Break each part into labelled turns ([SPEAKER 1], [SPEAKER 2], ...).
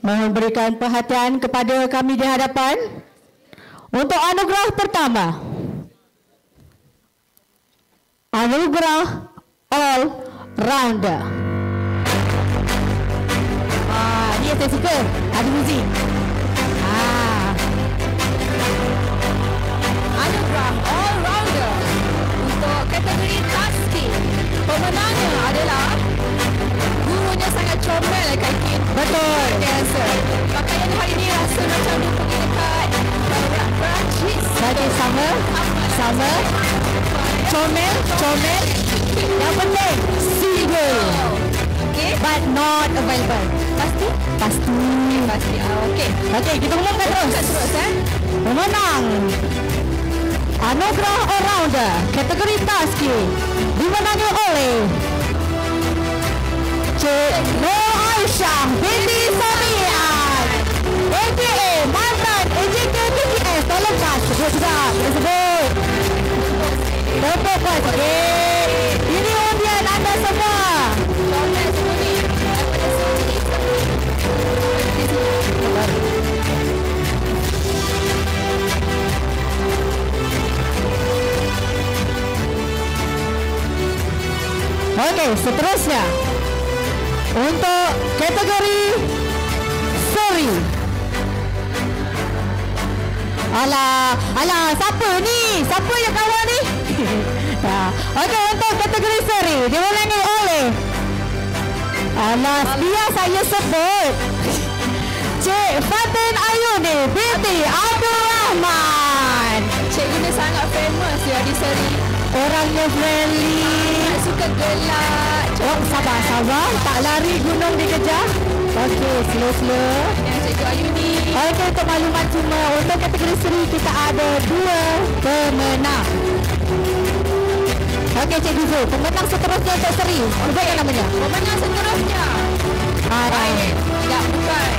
[SPEAKER 1] memberikan perhatian kepada kami di hadapan. Untuk anugerah pertama, anugerah All Rounder. Ni yang saya suka, ada muzik.
[SPEAKER 2] Anugerah All Rounder untuk kategori Taski. Pemenangnya adalah gurunya sangat comel Kak Ikin.
[SPEAKER 1] Betul.
[SPEAKER 2] Biasa. Pakaian hari ini rasa macam dia pergi dekat Perancis.
[SPEAKER 1] Lagi sama. Comel. Yang penting single.
[SPEAKER 2] Okay.
[SPEAKER 1] But not available.
[SPEAKER 2] Pasti?
[SPEAKER 1] Pasti.
[SPEAKER 2] Okey.
[SPEAKER 1] Okey, kita umumkan terus. Pemenang anugerah All Rounder kategori Taski dimenangi oleh Cik Nur Aisyah binti Samian, aka mantan AJK TPS. Tolong Kak sebut juga. Sebut. Tepuk buat sikit. Ini undian anda semua. Okey, seterusnya untuk kategori Seri. Alah, siapa ni? Siapa yang kawan ni? Okey, untuk kategori Seri dimenangi oleh biar saya sebut Cik Fatin Ayuni binti Abdul Rahman.
[SPEAKER 2] Cikgu ni sangat famous ya di Seri.
[SPEAKER 1] Orangnya friendly.
[SPEAKER 2] Suka gelak.
[SPEAKER 1] Oh, sabar. Tak lari gunung dikejar. Okey, slow.
[SPEAKER 2] Yang Cikgu Ayuni.
[SPEAKER 1] Okey, untuk maklumat cuma untuk kategori Seri kita ada 2 pemenang. Okey, Cik Guzo, pemenang seterusnya untuk Seri. Sebutkan namanya.
[SPEAKER 2] Pemenang seterusnya. Baik. Tidak, bukan.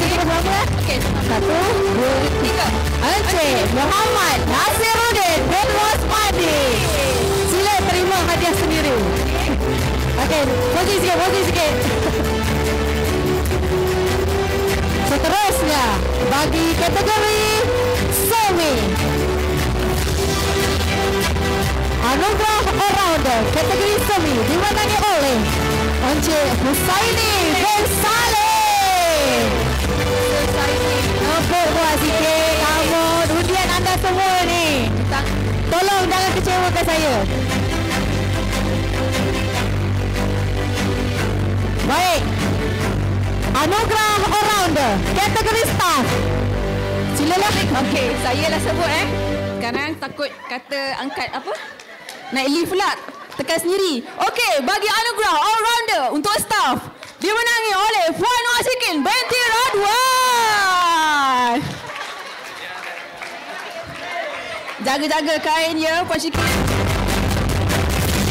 [SPEAKER 1] Kita berapa?
[SPEAKER 2] Okey,
[SPEAKER 1] 1, 2, 3. Encik Muhammad Nasiruddin bin Wasmadi. Sila terima hadiah sendiri. Okey, posisi sikit. Seterusnya bagi kategori Semi, anugerah All Rounder kategori Semi dimenangi oleh Encik Husaini bin Saleh. Nampak buat sikit. Kamu undian anda semua ni. Tolong jangan kecewakan saya. Baik. Anugerah All Rounder kategori Staff. Silalah.
[SPEAKER 2] Okey, saya lah sebut Sekarang takut kata angkat apa? Naik lift pula. Tekan sendiri. Okey, bagi anugerah All Rounder untuk staff dimenangi oleh Puan Wasikin binti Radwan. Jaga-jaga kain ya, Puan Syikin.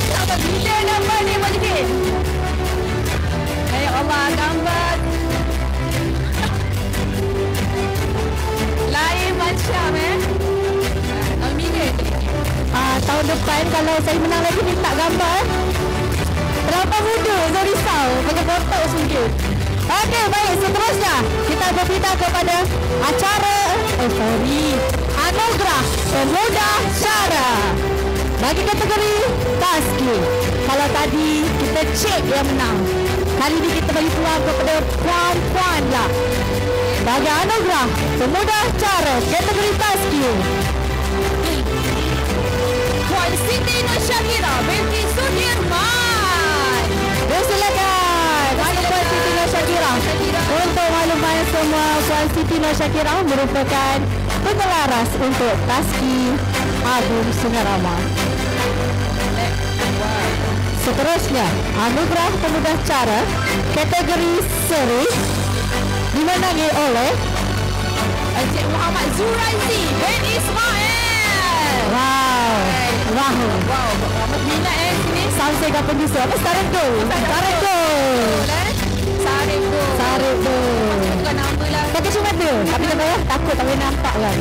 [SPEAKER 2] Sampai bila gambar ni, Puan Syikin? Ya Allah, gambar lain macam
[SPEAKER 1] Tahun depan kalau saya menang lagi minta gambar. Berapa muda saya risau pakai foto sendiri. Okey, baik, seterusnya kita berpindah kepada acara anugerah pemuda cara bagi kategori Taski. Kalau tadi kita cek yang menang, kali ini kita bagi peluang kepada puan-puan lah. Bagi anugerah pemuda cara kategori Taski,
[SPEAKER 2] Puan Siti Nosyakira binti Sudirman.
[SPEAKER 1] Silakan. Puan Siti Nosyakira. Untuk makluman semua, Puan Siti Nosyakira merupakan pengelaras untuk Taski Agung Sungai Rama. Seterusnya, anugerah pemuda cara kategori Seri dimenangi oleh
[SPEAKER 2] Encik Muhammad Zuraizi bin Ismail.
[SPEAKER 1] Wow.
[SPEAKER 2] Amat minat sini.
[SPEAKER 1] Sampai kapan bisa? Apa Sarip tu? Sarip tu.
[SPEAKER 2] Bukan nama lah.
[SPEAKER 1] Pakai cuma tu. Tapi tak payah takut tak boleh nampak kan.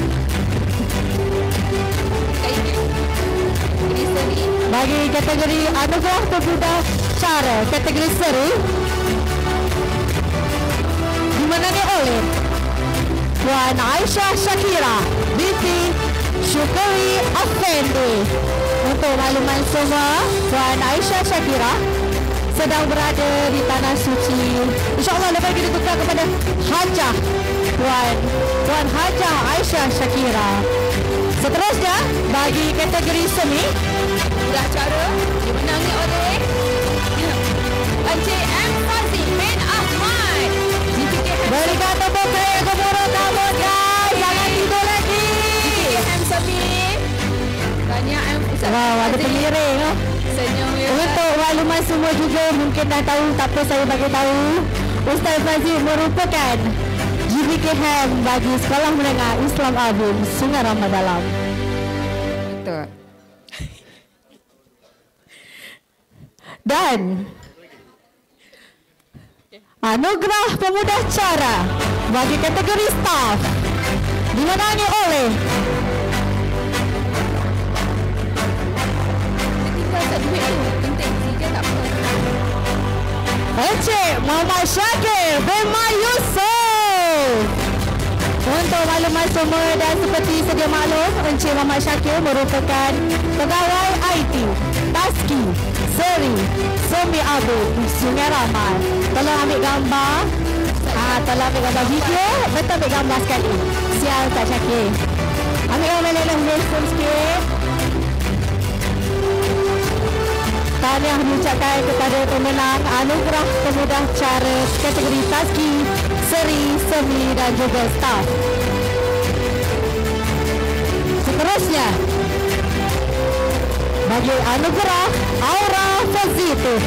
[SPEAKER 1] Bagi kategori anugerah pemuda cara kategori Seri Puan Aisyah Shakira binti Syukuri Afendi. Untuk makluman semua, Puan Aisyah Shakira sedang berada di Tanah Suci. InsyaAllah lepas kita tukar kepada Hajah Puan Hajah Aisyah Shakira. Seterusnya, bagi kategori semi,
[SPEAKER 2] Sudah cara dimenangi oleh Encik M. Fazi bin Ahmad.
[SPEAKER 1] berikan tepuk tangan gemuruh kamu guys. Jangan tidur lagi.
[SPEAKER 2] M. Sami. Banyak M. Ustaz
[SPEAKER 1] Wow, ada
[SPEAKER 2] Fazi.
[SPEAKER 1] pengiring.
[SPEAKER 2] Senyum ya.
[SPEAKER 1] Untuk makluman semua juga mungkin dah tahu, tapi saya bagi tahu Ustaz Fazil merupakan GBK Ham bagi Sekolah Menengah Islam Agung Sungai Ramadalam.
[SPEAKER 2] Betul.
[SPEAKER 1] Dan anugerah pemudah cara bagi kategori staff dimenangi oleh
[SPEAKER 2] Tinggal tak duit tu. Penting saja tak apa.
[SPEAKER 1] Encik Muhammad Syakir bin Mai Yusof. Untuk makluman semua dan seperti sedia maklum, Encik Muhammad Syakir merupakan pegawai IT Taski Seri Semi Abu Sungai Ramal. Tolong ambil gambar. Tolong ambil gambar video. Betul ambil gambar sekali. Sial tak Syakir. Ambil gambar lelah sikit. Tahniah diucapkan kepada pemenang anugerah pemudah cara kategori Taski, Seri, Semi dan juga Staff. Seterusnya, bagi anugerah Aura Positif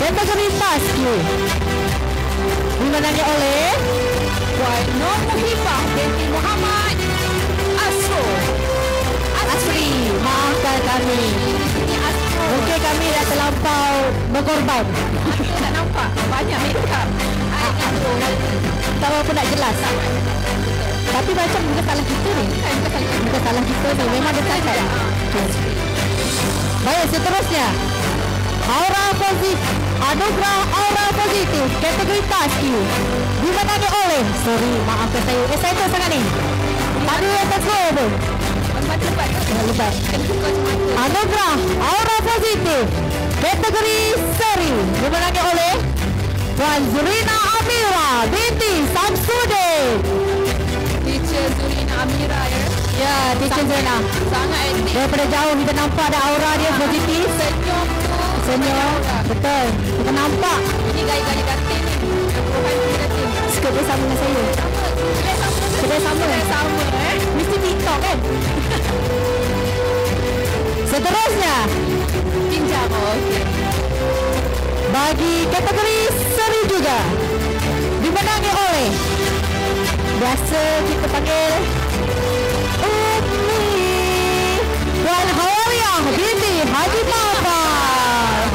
[SPEAKER 1] kategori Taski dimenangi oleh
[SPEAKER 2] Puan Nur Muhibah binti Muhammad Asri.
[SPEAKER 1] Maafkan kami.
[SPEAKER 2] Ini Asro.
[SPEAKER 1] Mungkin kami dah terlampau berkorban.
[SPEAKER 2] Tak nampak. Banyak makeup.
[SPEAKER 1] Tak apa nak jelas. Tapi macam bukan salah kita ni. Bukan salah kita ni. Memang dia cacat. Baik, seterusnya. Aura Positif. Anugerah Aura Positif kategori Taski dimenangi oleh, sorry, maafkan saya. Excited sangat ni. Tadi yang tersebut pun. Lebat. Anugerah Aura Positif kategori Seri dimenangi oleh Puan Zurina Amira binti Samsudin.
[SPEAKER 2] Teacher Zurina Amira ya.
[SPEAKER 1] Ya, Teacher Zurina.
[SPEAKER 2] Sangat aktif.
[SPEAKER 1] Daripada jauh kita nampak ada aura dia positif.
[SPEAKER 2] Senyum tu.
[SPEAKER 1] Senyum. Betul. Kita nampak.
[SPEAKER 2] Ini gaya-gaya datin ni. Perubahan datin.
[SPEAKER 1] Skirt dia sama dengan saya. Kedai sama.
[SPEAKER 2] Sama
[SPEAKER 1] Mesti TikTok kan? Seterusnya,
[SPEAKER 2] Pinjam. Okey.
[SPEAKER 1] bagi kategori Seri juga dimenangi oleh, biasa kita panggil Ummi Puan Hawariah binti Haji Mafar.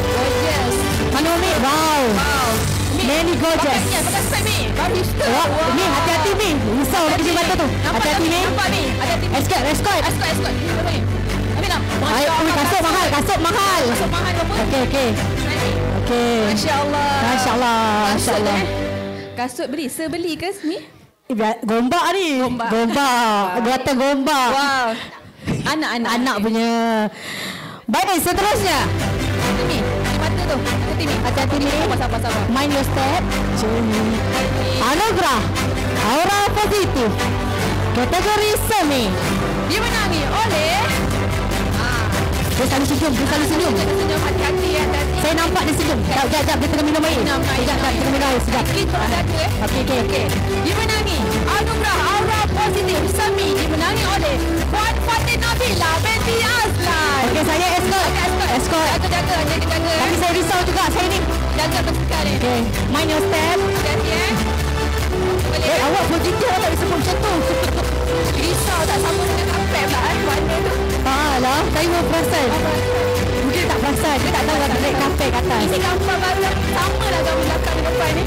[SPEAKER 2] Gorgeous.
[SPEAKER 1] Mana Ummi? Wow.
[SPEAKER 2] Wow.
[SPEAKER 1] Many gorgeous.
[SPEAKER 2] Pakai spek ni. Bagus tu.
[SPEAKER 1] Wah, Mi hati-hati Mi. Risau lagi di mata tu. Hati-hati Mi.
[SPEAKER 2] Nampak ni. Hati-hati.
[SPEAKER 1] Escort.
[SPEAKER 2] Escort. Nampak ni. Ambil nak.
[SPEAKER 1] Ayo, kasut mahal.
[SPEAKER 2] Kasut mahal apa?
[SPEAKER 1] Okey.
[SPEAKER 2] Masya Allah.
[SPEAKER 1] Masya Allah.
[SPEAKER 2] Kasut beli. Sebeli ke ni?
[SPEAKER 1] Gombak ni. Gombak. Buatan gombak.
[SPEAKER 2] Wow. Anak-anak
[SPEAKER 1] punya. Baik, seterusnya.
[SPEAKER 2] Ni. Di mata tu. Hati ni.
[SPEAKER 1] Hati-hati Mi.
[SPEAKER 2] Sabar.
[SPEAKER 1] Mind your step. Anugerah Aura Positif kategori Semi
[SPEAKER 2] Dimenangi oleh
[SPEAKER 1] dia selalu senyum.
[SPEAKER 2] senyum hati-hati ya.
[SPEAKER 1] Saya nampak dia senyum. Sekejap, dia tengah minum air. Sekejap, kita minum air. Sekejap.
[SPEAKER 2] Kita ada
[SPEAKER 1] Okey.
[SPEAKER 2] Dimenangi anugerah Aura Positif Semi dimenangi oleh Puan Fatin Nabila binti Azlan.
[SPEAKER 1] Okey, saya escort.
[SPEAKER 2] Jaga.
[SPEAKER 1] Tapi saya risau juga saya ni.
[SPEAKER 2] Jaga bersikap ni.
[SPEAKER 1] Okey, mind your step.
[SPEAKER 2] Hati-hati Boleh.
[SPEAKER 1] Awak positif tak disebut macam tu.
[SPEAKER 2] Risau tak sama dengan kapel pula mana tu.
[SPEAKER 1] Alah, saya pun perasan. Mungkin tak perasan. Dia tak tahu ada naik kafe kat atas.
[SPEAKER 2] Ini gambar baru sama lah gambar belakang di depan ni.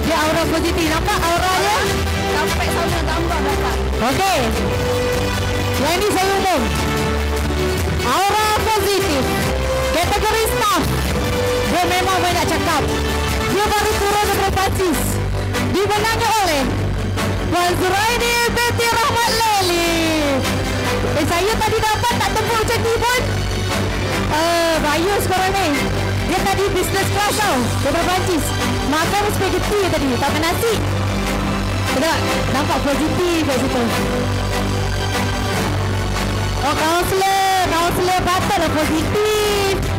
[SPEAKER 1] Dia aura positif. Nampak aura dia?
[SPEAKER 2] Sampai sama dengan gambar belakang.
[SPEAKER 1] Okey. Yang ini saya umum. Aura Positif kategori staff. Dia memang banyak cakap. Dia baru turun daripada Pacis. Dimenangi oleh oleh Puan Zuraini binti Rahmat Leli. Saya tadi dapat tak tepuk macam ni pun. Raya sekarang ni. Dia tadi business class tau. Daripada Perancis. Makan spaghetti tadi. Tak makan nasi. Tak nampak positif kat situ. Oh, kaunselor patutlah positif.